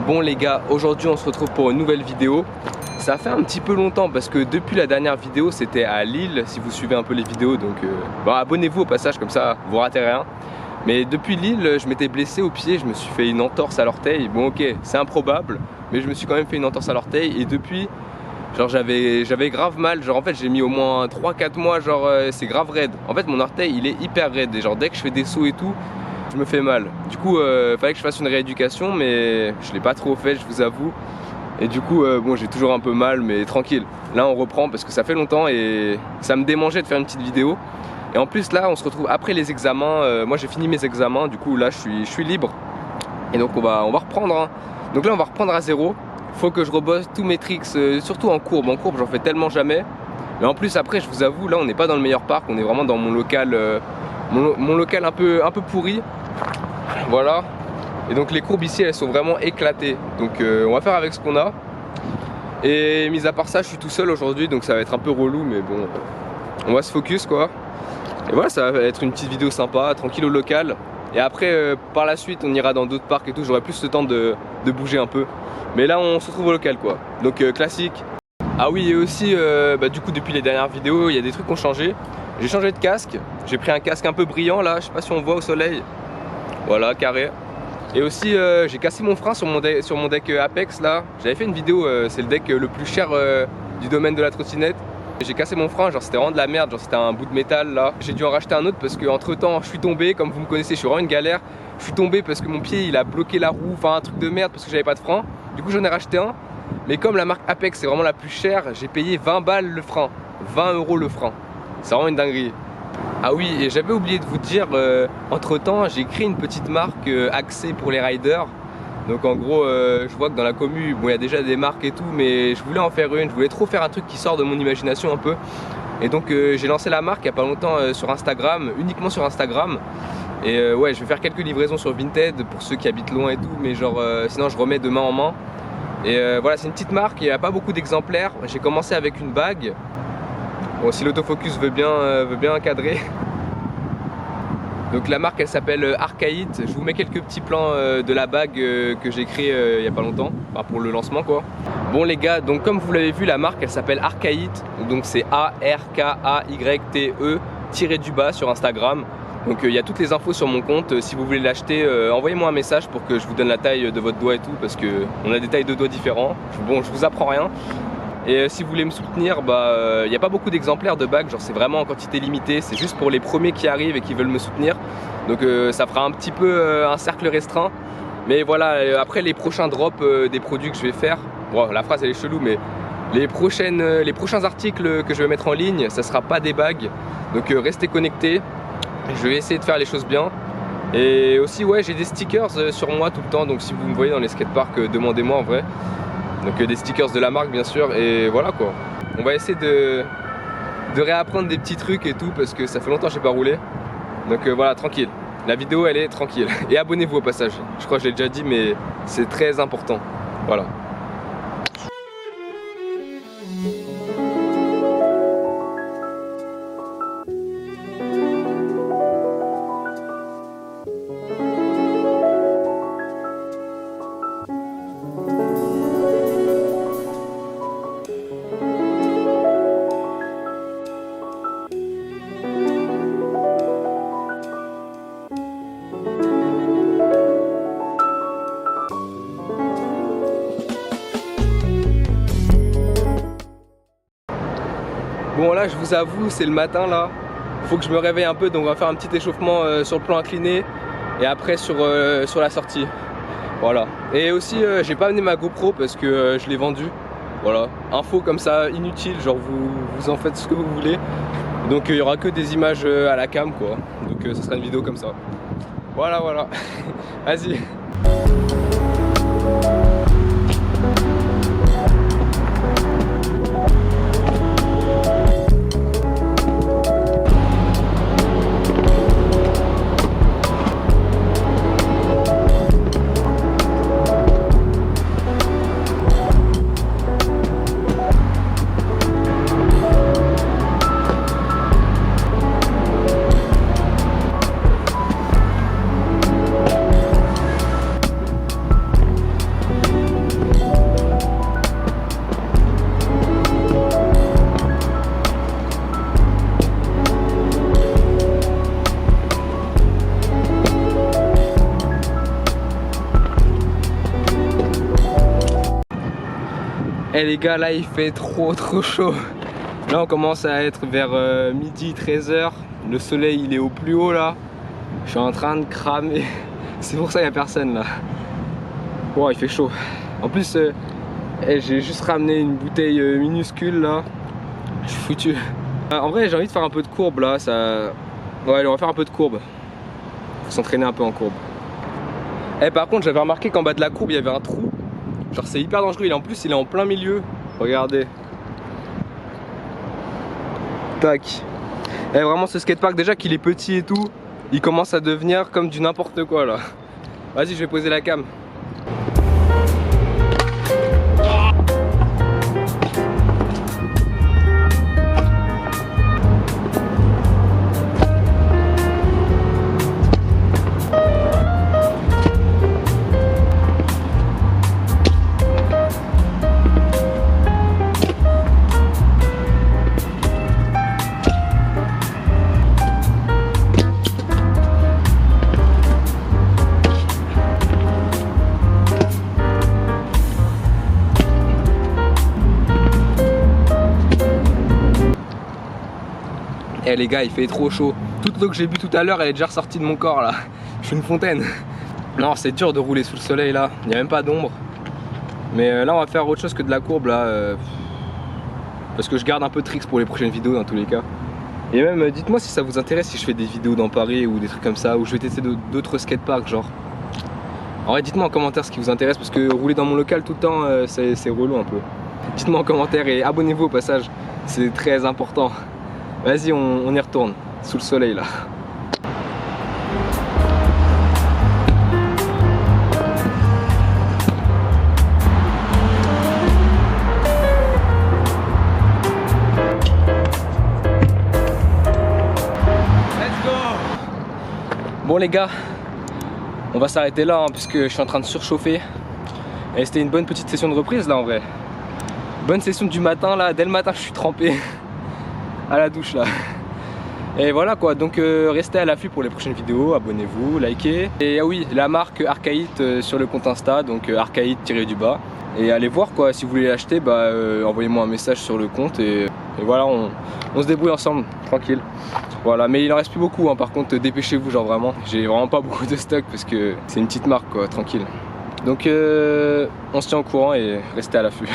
Bon les gars, aujourd'hui on se retrouve pour une nouvelle vidéo. Ça fait un petit peu longtemps parce que depuis la dernière vidéo c'était à Lille, si vous suivez un peu les vidéos, donc bon, abonnez-vous au passage, comme ça vous ratez rien. Mais depuis Lille, je m'étais blessé au pied, je me suis fait une entorse à l'orteil. Bon ok, c'est improbable, mais je me suis quand même fait une entorse à l'orteil et depuis, genre j'avais grave mal. Genre en fait j'ai mis au moins 3-4 mois, genre c'est grave raide. En fait mon orteil il est hyper raide et genre dès que je fais des sauts et tout, je me fais mal. Du coup fallait que je fasse une rééducation, mais je l'ai pas trop fait, je vous avoue. Et du coup bon, j'ai toujours un peu mal, mais tranquille. Là on reprend parce que ça fait longtemps et ça me démangeait de faire une petite vidéo. Et en plus là on se retrouve après les examens. Moi j'ai fini mes examens, du coup là je suis libre. Et donc on va reprendre hein. Donc là on va reprendre à zéro. Faut que je rebosse tous mes tricks, surtout en courbe. En courbe j'en fais tellement jamais. Mais en plus après je vous avoue, là on n'est pas dans le meilleur parc, on est vraiment dans mon local, mon local un peu pourri. Voilà. Et donc les courbes ici elles sont vraiment éclatées. Donc on va faire avec ce qu'on a. Et mis à part ça je suis tout seul aujourd'hui, donc ça va être un peu relou, mais bon, on va se focus quoi. Et voilà, ça va être une petite vidéo sympa, tranquille au local. Et après par la suite on ira dans d'autres parcs et tout, j'aurai plus le temps de bouger un peu. Mais là on se retrouve au local quoi. Donc classique. Ah oui, et aussi du coup depuis les dernières vidéos il y a des trucs qui ont changé. J'ai changé de casque, j'ai pris un casque un peu brillant là, je sais pas si on voit au soleil. Voilà, carré. Et aussi j'ai cassé mon frein sur mon deck Apex là. J'avais fait une vidéo, c'est le deck le plus cher du domaine de la trottinette. J'ai cassé mon frein, genre c'était vraiment de la merde, genre c'était un bout de métal là. J'ai dû en racheter un autre parce que entre temps je suis tombé, comme vous me connaissez, je suis vraiment une galère. Je suis tombé parce que mon pied il a bloqué la roue, enfin un truc de merde parce que j'avais pas de frein. Du coup j'en ai racheté un. Mais comme la marque Apex c'est vraiment la plus chère, j'ai payé 20 balles le frein, 20 € le frein. C'est vraiment une dinguerie. Ah oui, et j'avais oublié de vous dire, entre temps j'ai créé une petite marque axée pour les riders. Donc en gros je vois que dans la commu, bon il y a déjà des marques et tout, mais je voulais en faire une, je voulais trop faire un truc qui sort de mon imagination un peu. Et donc j'ai lancé la marque il n'y a pas longtemps sur Instagram, uniquement sur Instagram. Et ouais, je vais faire quelques livraisons sur Vinted pour ceux qui habitent loin et tout, mais genre sinon je remets de main en main. Et voilà, c'est une petite marque, il n'y a pas beaucoup d'exemplaires. J'ai commencé avec une bague. Bon, si l'autofocus veut bien cadrer. Donc la marque elle s'appelle Archaït. Je vous mets quelques petits plans de la bague que j'ai créé il n'y a pas longtemps, enfin pour le lancement quoi. Bon les gars, donc comme vous l'avez vu, la marque elle s'appelle Archaït. Donc c'est ARKAYTE _ sur Instagram. Donc il y a toutes les infos sur mon compte. Si vous voulez l'acheter, envoyez-moi un message pour que je vous donne la taille de votre doigt et tout, parce que on a des tailles de doigts différents. Bon, je vous apprends rien. Et si vous voulez me soutenir, il n'y a pas beaucoup d'exemplaires de bagues, genre c'est vraiment en quantité limitée, c'est juste pour les premiers qui arrivent et qui veulent me soutenir. Donc ça fera un petit peu un cercle restreint. Mais voilà, après les prochains drops des produits que je vais faire, bon la phrase elle est chelou, mais les prochains articles que je vais mettre en ligne, ça sera pas des bagues. Donc restez connectés, je vais essayer de faire les choses bien. Et aussi ouais, j'ai des stickers sur moi tout le temps, donc si vous me voyez dans les skateparks, demandez-moi en vrai. Donc des stickers de la marque bien sûr, et voilà quoi. On va essayer de réapprendre des petits trucs et tout parce que ça fait longtemps que j'ai pas roulé. Donc voilà, tranquille. La vidéo elle est tranquille. Et abonnez-vous au passage. Je crois que je l'ai déjà dit mais c'est très important. Voilà. Bon là je vous avoue c'est le matin là, faut que je me réveille un peu, donc on va faire un petit échauffement sur le plan incliné et après sur la sortie. Voilà. Et aussi j'ai pas amené ma GoPro parce que je l'ai vendue. Voilà, info comme ça inutile, genre vous en faites ce que vous voulez. Donc il y aura que des images à la cam quoi. Donc ça sera une vidéo comme ça. Voilà. Vas-y. Eh les gars, là il fait trop chaud. Là on commence à être vers midi 13h. Le soleil il est au plus haut là. Je suis en train de cramer. C'est pour ça qu'il n'y a personne là. Wow, il fait chaud. En plus j'ai juste ramené une bouteille minuscule là. Je suis foutu. En vrai j'ai envie de faire un peu de courbe là. Ouais, on va faire un peu de courbe. Faut s'entraîner un peu en courbe. Eh par contre j'avais remarqué qu'en bas de la courbe il y avait un trou. Genre c'est hyper dangereux, en plus il est en plein milieu. Regardez. Tac. Et vraiment ce skatepark déjà qu'il est petit et tout, il commence à devenir comme du n'importe quoi là. Vas-y je vais poser la cam. Eh les gars il fait trop chaud. Toute l'eau que j'ai bu tout à l'heure elle est déjà ressortie de mon corps là. Je suis une fontaine. Non c'est dur de rouler sous le soleil là. Il n'y a même pas d'ombre. Mais là on va faire autre chose que de la courbe là. Parce que je garde un peu de tricks pour les prochaines vidéos dans tous les cas. Et même dites-moi si ça vous intéresse si je fais des vidéos dans Paris ou des trucs comme ça. Ou je vais tester d'autres skateparks genre. En vrai dites-moi en commentaire ce qui vous intéresse. Parce que rouler dans mon local tout le temps c'est relou un peu. Dites-moi en commentaire et abonnez-vous au passage. C'est très important. Vas-y, on y retourne, sous le soleil là. Let's go! Bon les gars, on va s'arrêter là hein, puisque je suis en train de surchauffer. Et c'était une bonne petite session de reprise là en vrai. Bonne session du matin là, dès le matin je suis trempé. À la douche là. Et voilà quoi, donc restez à l'affût pour les prochaines vidéos, abonnez-vous, likez. Et ah oui, la marque Archaït sur le compte Insta, donc Archaït-du-bas. Et allez voir quoi, si vous voulez l'acheter, bah envoyez-moi un message sur le compte et voilà, on se débrouille ensemble, tranquille. Voilà, mais il en reste plus beaucoup hein, par contre dépêchez-vous genre vraiment. J'ai vraiment pas beaucoup de stock parce que c'est une petite marque quoi, tranquille. Donc on se tient au courant et restez à l'affût.